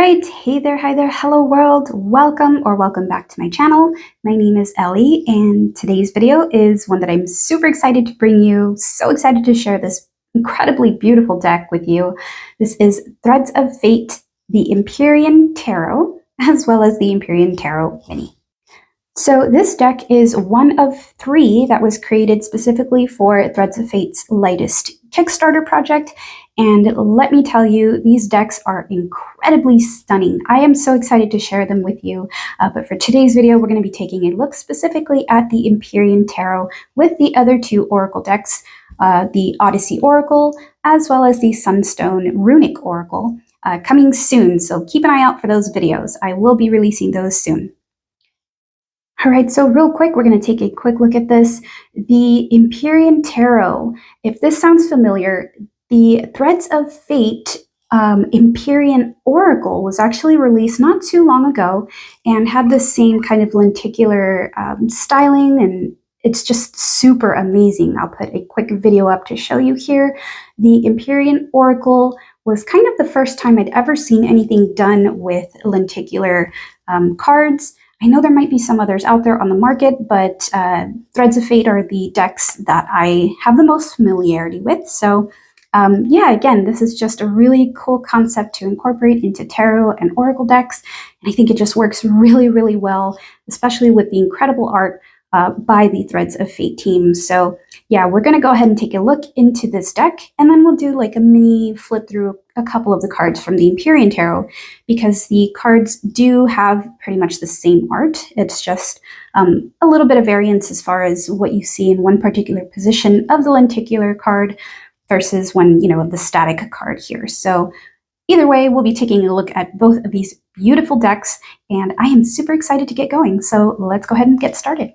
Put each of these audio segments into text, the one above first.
right, hey there, hi there, hello world, welcome or welcome back to my channel. My name is Ellie, and today's video is one that I'm super excited to bring you, so excited to share this incredibly beautiful deck with you. This is Threads of Fate, the Empyrean Tarot, as well as the Empyrean Tarot Mini. So this deck is one of 3 that was created specifically for Threads of Fate's latest Kickstarter project, and let me tell you, these decks are incredibly stunning. I am so excited to share them with you, but for today's video, we're going to be taking a look specifically at the Empyrean Tarot with the other 2 Oracle decks, the Odyssey Oracle, as well as the Sunstone Runic Oracle, coming soon, so keep an eye out for those videos. I will be releasing those soon. All right, so real quick, we're going to take a quick look at this. The Empyrean Tarot, if this sounds familiar, the Threads of Fate Empyrean Oracle was actually released not too long ago and had the same kind of lenticular styling, and it's just super amazing. I'll put a quick video up to show you here. The Empyrean Oracle was kind of the first time I'd ever seen anything done with lenticular cards. I know there might be some others out there on the market, but Threads of Fate are the decks that I have the most familiarity with. So yeah, again, this is just a really cool concept to incorporate into tarot and oracle decks. And I think it just works really, really well, especially with the incredible art by the Threads of Fate team. So yeah, we're going to go ahead and take a look into this deck, and then we'll do like a mini flip through a couple of the cards from the Empyrean Tarot, because the cards do have pretty much the same art. It's just a little bit of variance as far as what you see in one particular position of the lenticular card versus one, of the static card here. So either way, we'll be taking a look at both of these beautiful decks, and I am super excited to get going. So let's go ahead and get started.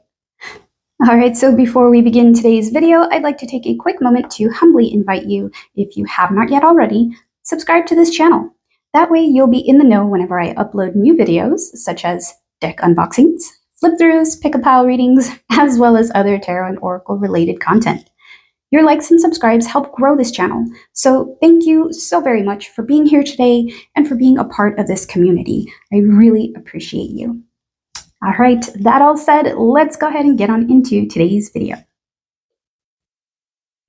All right, so before we begin today's video, I'd like to take a quick moment to humbly invite you, if you have not yet already, subscribe to this channel. That way you'll be in the know whenever I upload new videos, such as deck unboxings, flip-throughs, pick-a-pile readings, as well as other tarot and oracle related content. Your likes and subscribes help grow this channel, so thank you so very much for being here today and for being a part of this community. I really appreciate you. All right, that all said, let's go ahead and get on into today's video.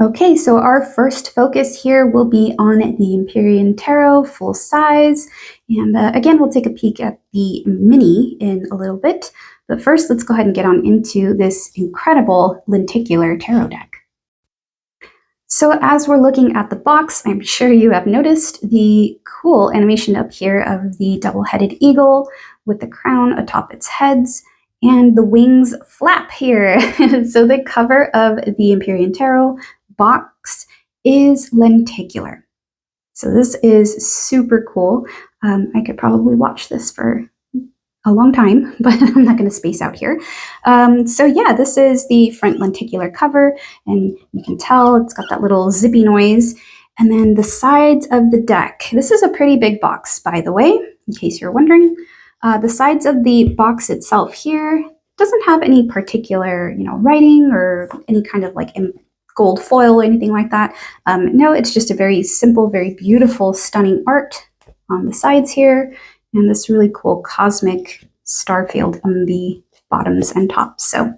Okay, so our first focus here will be on the Empyrean Tarot full size, and again, we'll take a peek at the mini in a little bit, but first let's go ahead and get on into this incredible lenticular tarot deck. So as we're looking at the box, I'm sure you have noticed the cool animation up here of the double-headed eagle with the crown atop its heads and the wings flap here. So the cover of the Empyrean Tarot box is lenticular. So this is super cool. I could probably watch this for a long time, but I'm not going to space out here. So yeah, this is the front lenticular cover, and you can tell it's got that little zippy noise. And then the sides of the deck. This is a pretty big box, by the way, in case you're wondering. The sides of the box itself here doesn't have any particular, writing or any kind of like gold foil or anything like that. No, it's just a very simple, very beautiful, stunning art on the sides here, and this really cool cosmic star field on the bottoms and tops. So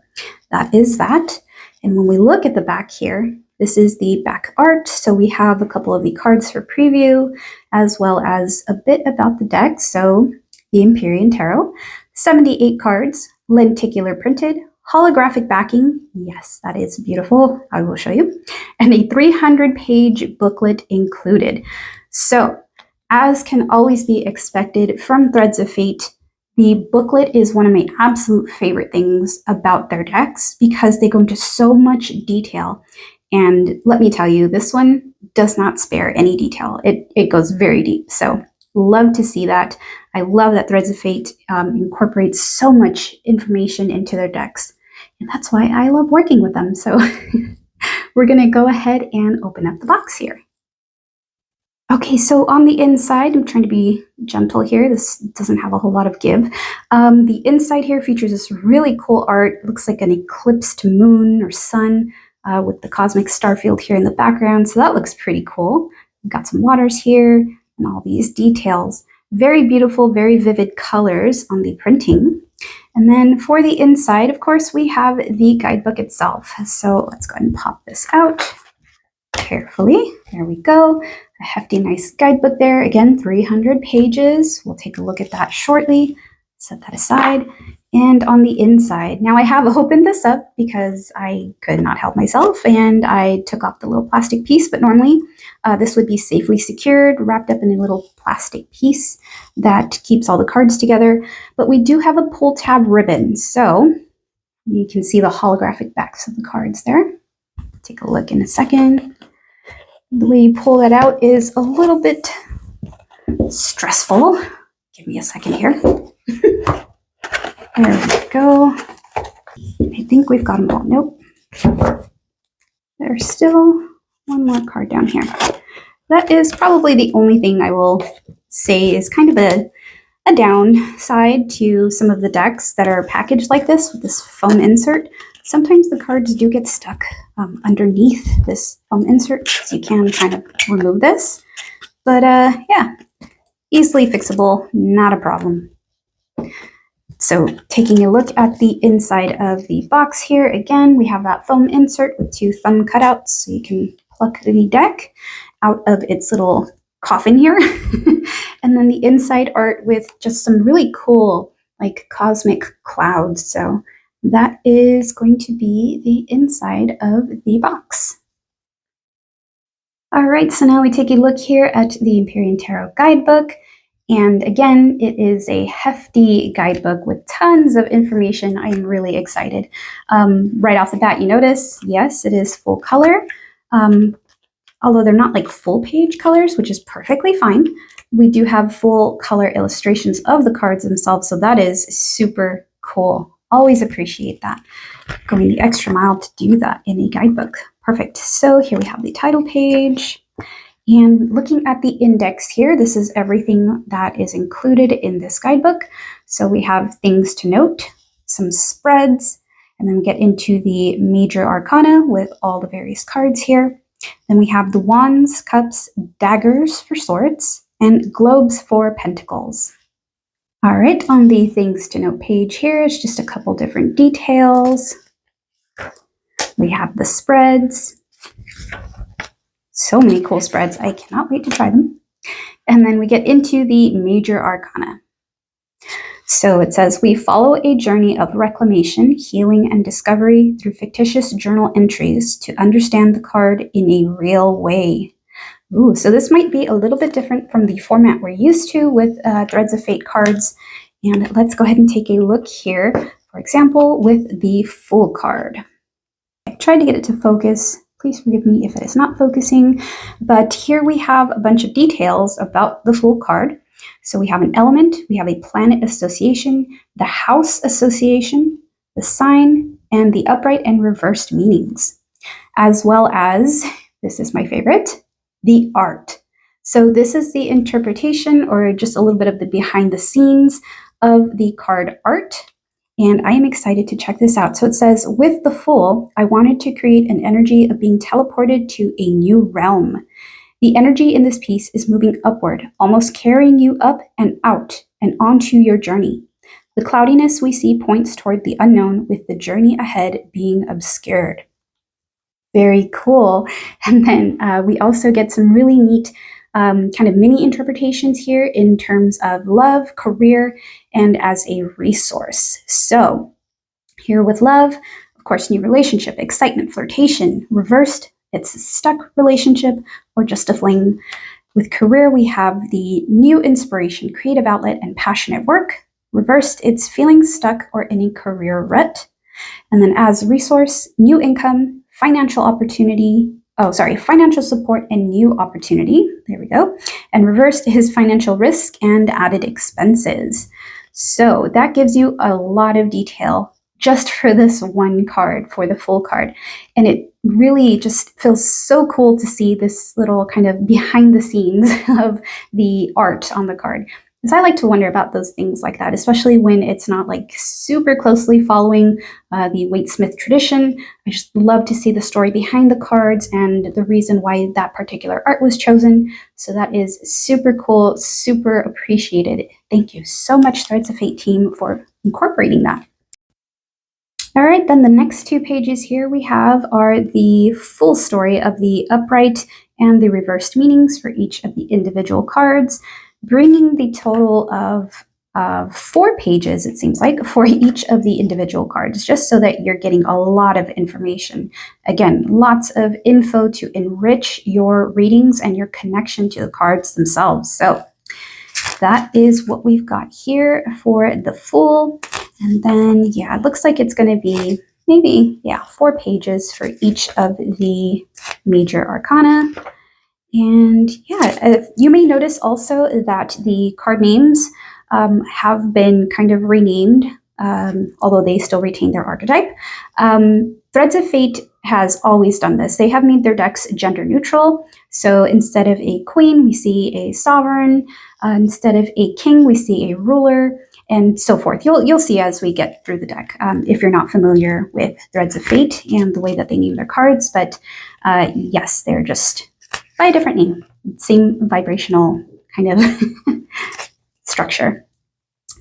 that is that. And when we look at the back here, this is the back art. So we have a couple of the cards for preview, as well as a bit about the deck. So the Empyrean Tarot, 78 cards, lenticular printed, holographic backing. Yes, that is beautiful. I will show you. And a 300-page booklet included. So as can always be expected from Threads of Fate, the booklet is one of my absolute favorite things about their decks because they go into so much detail. And let me tell you, this one does not spare any detail. It goes very deep. So love to see that. I love that Threads of Fate incorporates so much information into their decks. And that's why I love working with them. So we're going to go ahead and open up the box here. Okay, so on the inside, I'm trying to be gentle here. This doesn't have a whole lot of give. The inside here features this really cool art. It looks like an eclipsed moon or sun with the cosmic star field here in the background. So that looks pretty cool. We've got some waters here and all these details. Very beautiful, very vivid colors on the printing. And then for the inside, of course, we have the guidebook itself. So let's go ahead and pop this out carefully. There we go. A hefty, nice guidebook there. Again, 300 pages. We'll take a look at that shortly. Set that aside. And on the inside, now I have opened this up because I could not help myself and I took off the little plastic piece, but normally this would be safely secured, wrapped up in a little plastic piece that keeps all the cards together. But we do have a pull tab ribbon, so you can see the holographic backs of the cards there. Take a look in a second. The way you pull that out is a little bit stressful. Give me a second here. There we go. I think we've got them all. Nope. There's still one more card down here. That is probably the only thing I will say is kind of a downside to some of the decks that are packaged like this with this foam insert. Sometimes the cards do get stuck underneath this foam insert, so you can kind of remove this. But yeah, easily fixable, not a problem. So taking a look at the inside of the box here, again, we have that foam insert with 2 thumb cutouts, so you can pluck the deck out of its little coffin here. And then the inside art with just some really cool, like, cosmic clouds. So that is going to be the inside of the box. All right, so now we take a look here at the Empyrean Tarot Guidebook. And again, it is a hefty guidebook with tons of information. I'm really excited. Right off the bat, you notice, yes, it is full color. Although they're not like full page colors, which is perfectly fine. We do have full color illustrations of the cards themselves, so that is super cool. Always appreciate that. Going the extra mile to do that in a guidebook. Perfect. So here we have the title page. And looking at the index here, this is everything that is included in this guidebook. So we have things to note, some spreads, and then we get into the major arcana with all the various cards here. Then we have the wands, cups, daggers for swords, and globes for pentacles. All right, on the things to note page here is just a couple different details. We have the spreads. So many cool spreads. I cannot wait to try them. And then we get into the major arcana. So it says, we follow a journey of reclamation, healing, and discovery through fictitious journal entries to understand the card in a real way. Ooh, so this might be a little bit different from the format we're used to with Threads of Fate cards. And let's go ahead and take a look here, for example, with the Fool card. I tried to get it to focus. Please forgive me if it is not focusing. But here we have a bunch of details about the Fool card. So we have an element, we have a planet association, the house association, the sign, and the upright and reversed meanings, as well as, this is my favorite, the art. So this is the interpretation, or just a little bit of the behind the scenes of the card art. And I am excited to check this out. So it says, with the Fool, I wanted to create an energy of being teleported to a new realm. The energy in this piece is moving upward, almost carrying you up and out and onto your journey. The cloudiness we see points toward the unknown, with the journey ahead being obscured. Very cool. And then we also get some really neat kind of mini interpretations here in terms of love, career, and as a resource. So here with love, of course, new relationship, excitement, flirtation. Reversed, it's a stuck relationship or just a fling. With career, we have the new inspiration, creative outlet, and passionate work. Reversed, it's feeling stuck or in a career rut. And then as resource, new income, financial opportunity, financial support and new opportunity. There we go. And reversed is financial risk and added expenses. So that gives you a lot of detail just for this one card, for the Fool card. And it really just feels so cool to see this little kind of behind the scenes of the art on the card. Because I like to wonder about those things like that, especially when it's not like super closely following the Waite-Smith tradition. I just love to see the story behind the cards and the reason why that particular art was chosen. So that is super cool, super appreciated. Thank you so much, Threads of Fate team, for incorporating that. All right, then the next 2 pages here we have are the full story of the upright and the reversed meanings for each of the individual cards, bringing the total of 4 pages, it seems like, for each of the individual cards, just so that you're getting a lot of information. Again, lots of info to enrich your readings and your connection to the cards themselves. So that is what we've got here for the full. And then, yeah, it looks like it's going to be maybe, 4 pages for each of the major arcana. And yeah, you may notice also that the card names have been kind of renamed, although they still retain their archetype. Threads of Fate has always done this. They have made their decks gender neutral. So instead of a queen, we see a sovereign. Instead of a king, we see a ruler, and so forth. You'll see as we get through the deck if you're not familiar with Threads of Fate and the way that they name their cards. But yes, they're just by a different name, same vibrational kind of structure.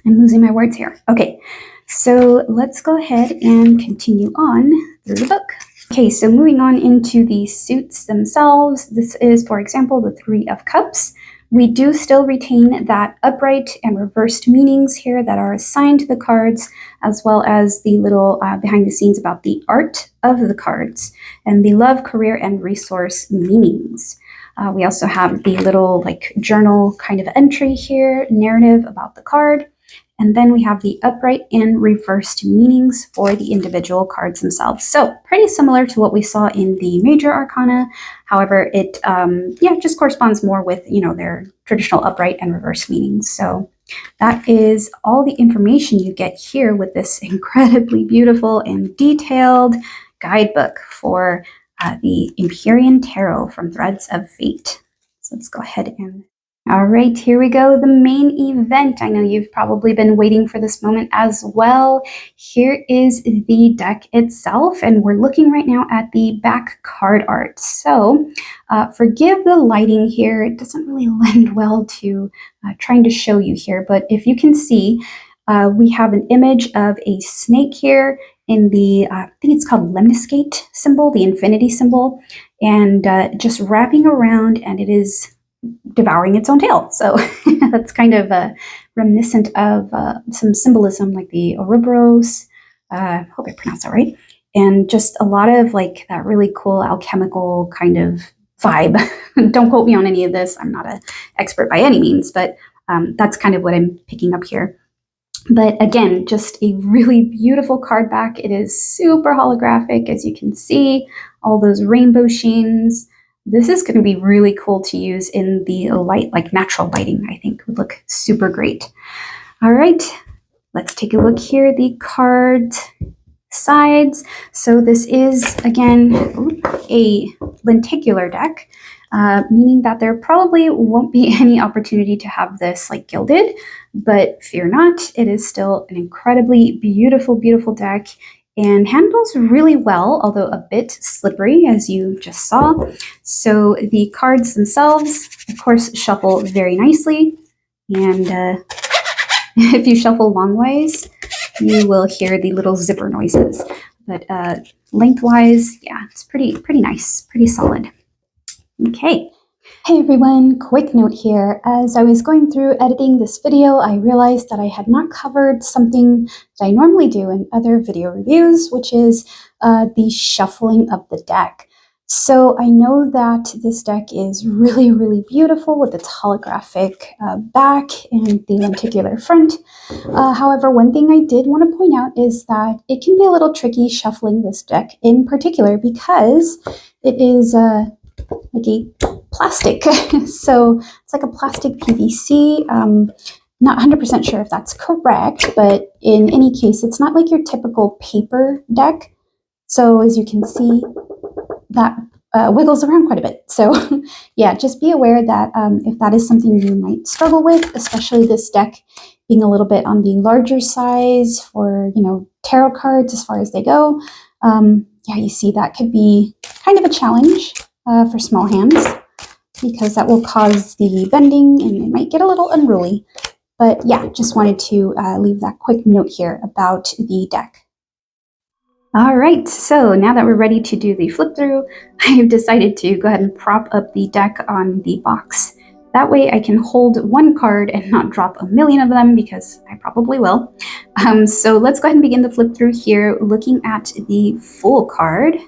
I'm losing my words here. Okay, so let's go ahead and continue on through the book. Okay, so moving on into the suits themselves. This is, for example, the 3 of Cups. We do still retain that upright and reversed meanings here that are assigned to the cards, as well as the little behind the scenes about the art of the cards and the love, career, and resource meanings. We also have the little like journal kind of entry here, narrative about the card. And then we have the upright and reversed meanings for the individual cards themselves. So pretty similar to what we saw in the major arcana. However, it just corresponds more with, their traditional upright and reversed meanings. So that is all the information you get here with this incredibly beautiful and detailed guidebook for the Empyrean Tarot from Threads of Fate. So let's go ahead and... All right, here we go, the main event. I know you've probably been waiting for this moment as well. Here is the deck itself, and we're looking right now at the back card art. So forgive the lighting here. It doesn't really lend well to trying to show you here, but if you can see, we have an image of a snake here in the, I think it's called lemniscate symbol, the infinity symbol, and just wrapping around, and it is devouring its own tail. So that's kind of reminiscent of some symbolism like the Ouroboros, hope I pronounced that right, and just a lot of like that really cool alchemical kind of vibe. Don't quote me on any of this. I'm not an expert by any means, but that's kind of what I'm picking up here. But again, just a really beautiful card back. It is super holographic, as you can see, all those rainbow sheens. This is going to be really cool to use in the light, like natural lighting, I think would look super great. All right, let's take a look here, the card sides. So this is, again, a lenticular deck, meaning that there probably won't be any opportunity to have this like gilded, but fear not, it is still an incredibly beautiful, beautiful deck and handles really well, although a bit slippery, as you just saw. So the cards themselves, of course, shuffle very nicely, and if you shuffle long ways, you will hear the little zipper noises. But lengthwise, yeah, it's pretty nice, pretty solid. Okay. Hey everyone, quick note here. As I was going through editing this video, I realized that I had not covered something that I normally do in other video reviews, which is the shuffling of the deck. So I know that this deck is really, really beautiful with its holographic back and the lenticular front. However, one thing I did want to point out is that it can be a little tricky shuffling this deck in particular because it is like a plastic. So it's like a plastic PVC. Not 100% sure if that's correct, but in any case, it's not like your typical paper deck. So as you can see, that wiggles around quite a bit. So yeah, just be aware that if that is something you might struggle with, especially this deck being a little bit on the larger size for, tarot cards as far as they go, yeah, you see that could be kind of a challenge for small hands, because that will cause the bending and it might get a little unruly. But yeah, just wanted to leave that quick note here about the deck. All right, so now that we're ready to do the flip through, I've decided to go ahead and prop up the deck on the box. That way I can hold one card and not drop a million of them, because I probably will. So let's go ahead and begin the flip through here, looking at the full card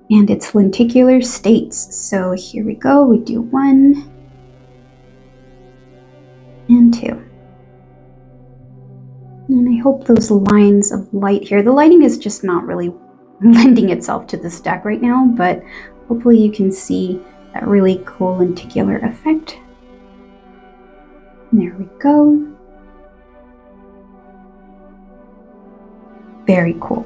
and its lenticular states. So here we go, we do 1 and 2. And I hope those lines of light here, the lighting is just not really lending itself to this deck right now, but hopefully you can see that really cool lenticular effect. There we go. Very cool.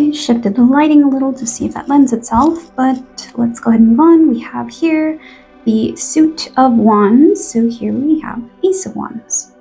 Okay, shifted the lighting a little to see if that lends itself, but let's go ahead and move on. We have here the suit of wands. So here we have Ace of Wands.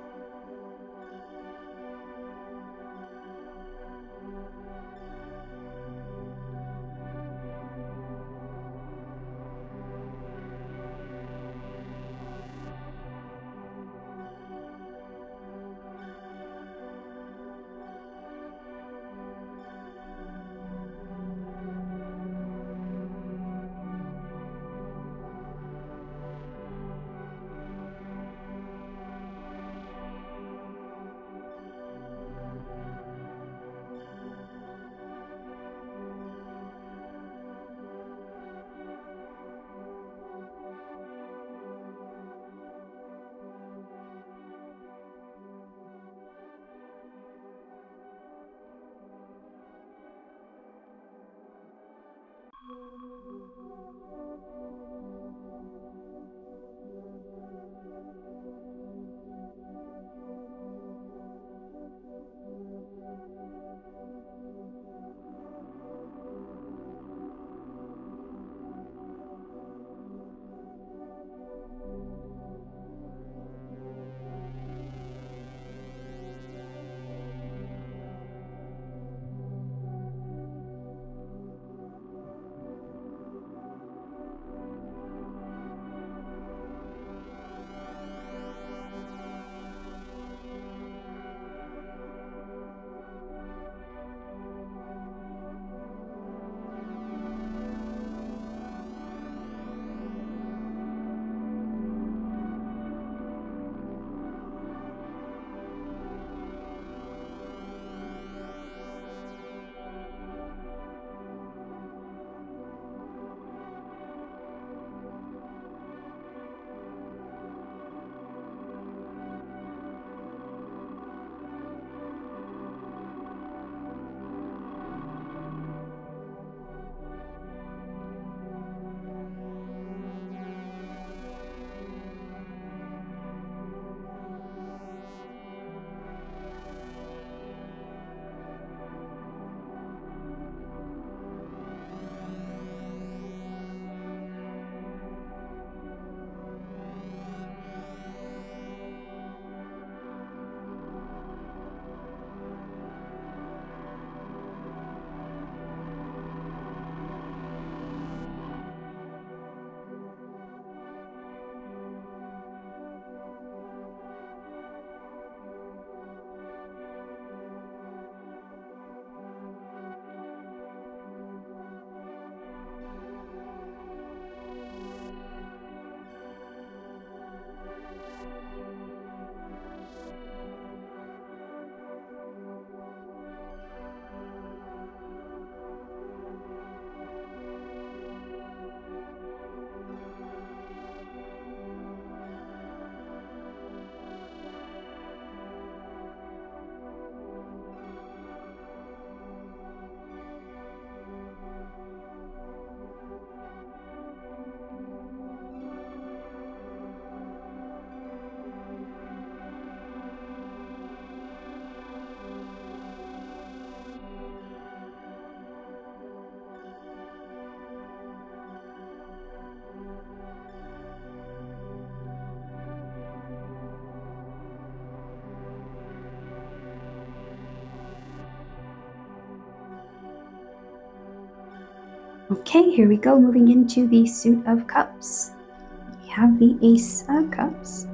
Okay, here we go, moving into the Suit of Cups. We have the Ace of Cups.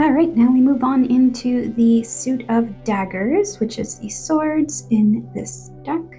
All right, now we move on into the suit of daggers, which is the swords in this deck.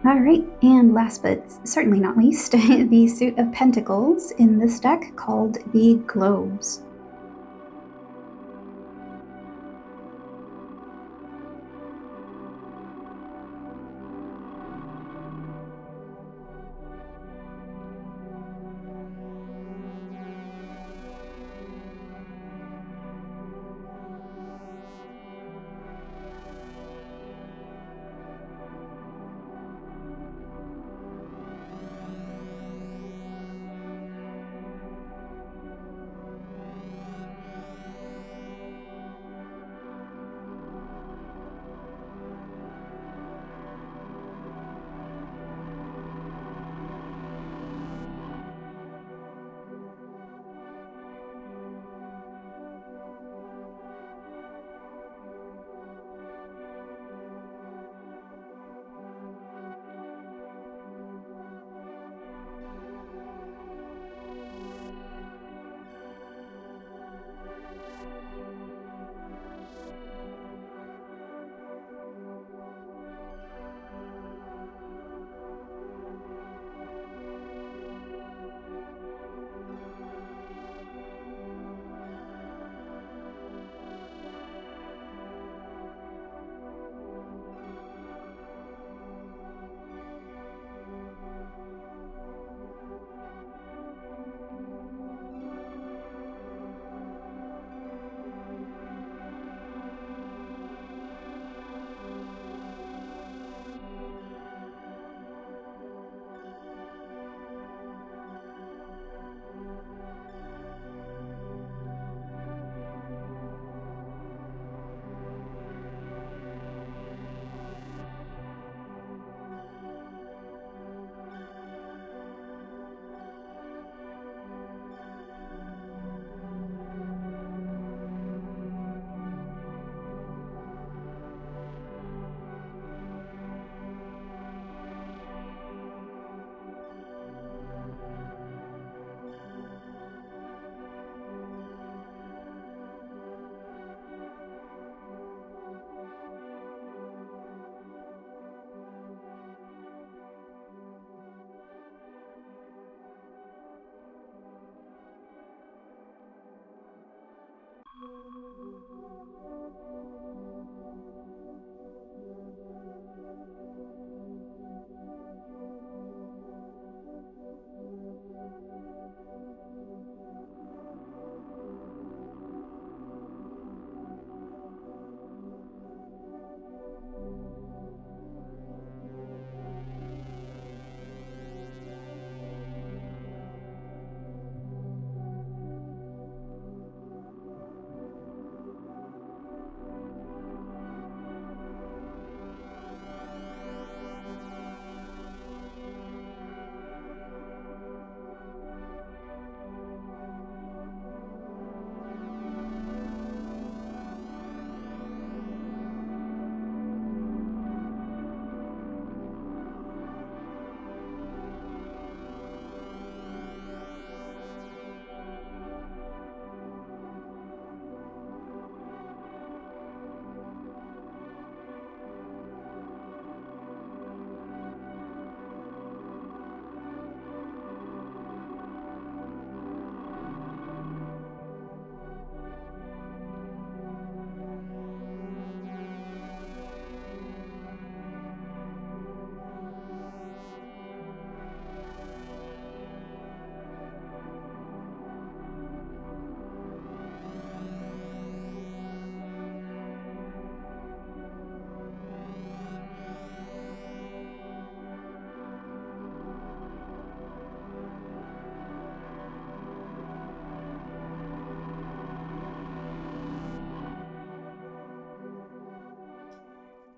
All right, and last but certainly not least, the suit of pentacles in this deck called the globes.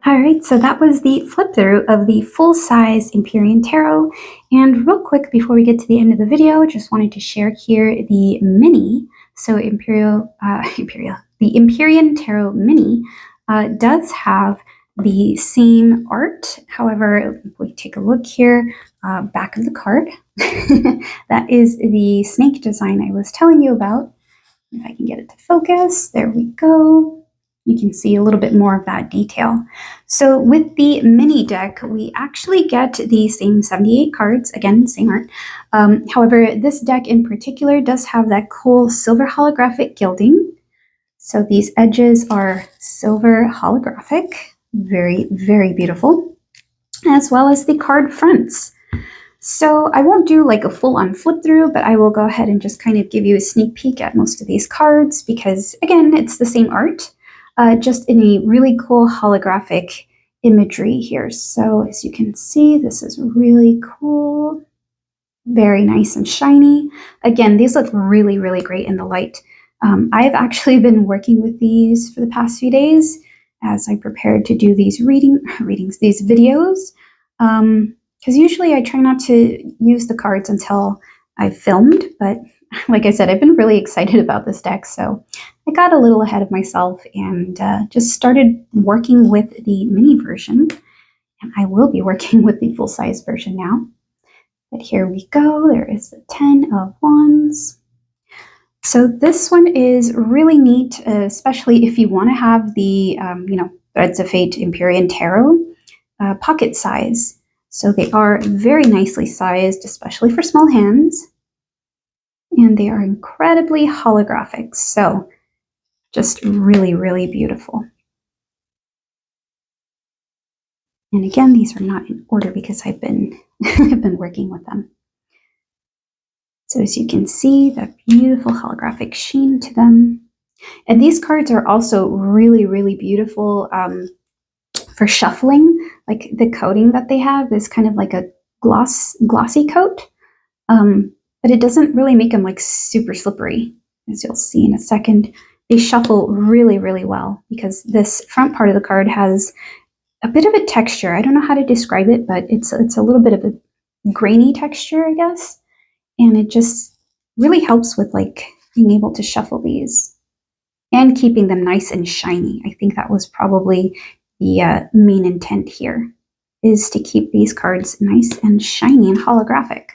All right, so that was the flip through of the full-size Empyrean Tarot. And real quick, before we get to the end of the video, just wanted to share here the mini. So the Empyrean Tarot Mini does have the same art. However, if we take a look here, back of the card, that is the snake design I was telling you about. If I can get it to focus, there we go. You can see a little bit more of that detail. So with the mini deck, we actually get the same 78 cards, again, same art. However, this deck in particular does have that cool silver holographic gilding. So these edges are silver holographic, very, very beautiful, as well as the card fronts. So I won't do like a full-on flip through, but I will go ahead and just kind of give you a sneak peek at most of these cards because, again, it's the same art, just in a really cool holographic imagery here. So as you can see, this is really cool, very nice and shiny. Again, these look really, really great in the light. I've actually been working with these for the past few days as I prepared to do these these videos. Because usually I try not to use the cards until I've filmed, but like I said, I've been really excited about this deck, so I got a little ahead of myself and just started working with the mini version, and I will be working with the full-size version now. But here we go, there is the 10 of Wands. So this one is really neat, especially if you want to have the, Threads of Fate Empyrean Tarot pocket size. So they are very nicely sized, especially for small hands. And they are incredibly holographic. So just really, really beautiful. And again, these are not in order because I've been, I've been working with them. So as you can see, that beautiful holographic sheen to them. And these cards are also really, really beautiful for shuffling. Like the coating that they have is kind of like a glossy coat, but it doesn't really make them like super slippery, as you'll see in a second. They shuffle really, really well because this front part of the card has a bit of a texture. I don't know how to describe it, but it's a little bit of a grainy texture, I guess. And it just really helps with like being able to shuffle these and keeping them nice and shiny. I think that was probably the main intent here, is to keep these cards nice and shiny and holographic.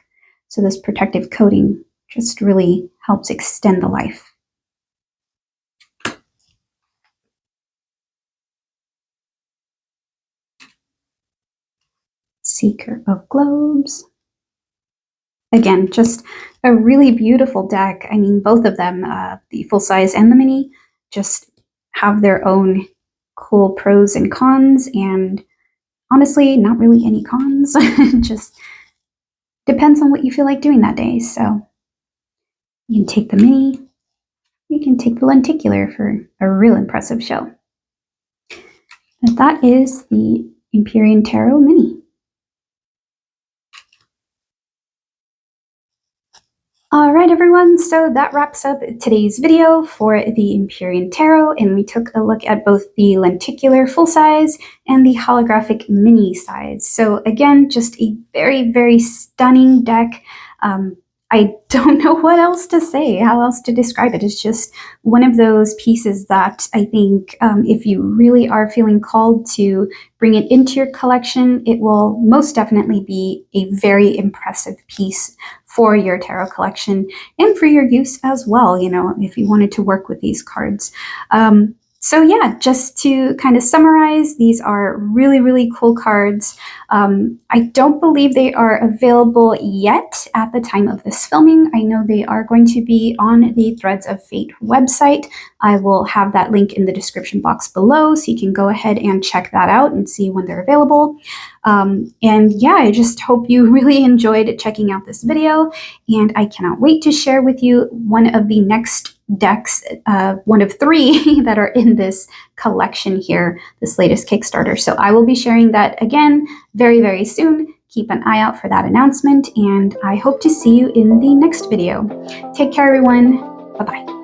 So this protective coating just really helps extend the life. Seeker of Globes. Again, just a really beautiful deck. I mean, both of them, the full size and the mini, just have their own cool pros and cons, and honestly, not really any cons. Just depends on what you feel like doing that day. So you can take the mini, you can take the lenticular for a real impressive show. But that is the Empyrean Tarot Mini. All right, everyone, so that wraps up today's video for the Empyrean Tarot, and we took a look at both the lenticular full size and the holographic mini size. So again, just a very, very stunning deck. I don't know what else to say, how else to describe it. It's just one of those pieces that I think if you really are feeling called to bring it into your collection, it will most definitely be a very impressive piece for your tarot collection and for your use as well, you know, if you wanted to work with these cards. So yeah, just to kind of summarize, these are really, really cool cards. I don't believe they are available yet at the time of this filming. I know they are going to be on the Threads of Fate website. I will have that link in the description box below, so you can go ahead and check that out and see when they're available. And yeah, I just hope you really enjoyed checking out this video, and I cannot wait to share with you one of the next decks, one of 3 that are in this collection here, this latest Kickstarter. So I will be sharing that again very, very soon. Keep an eye out for that announcement, and I hope to see you in the next video. Take care, everyone. Bye-bye.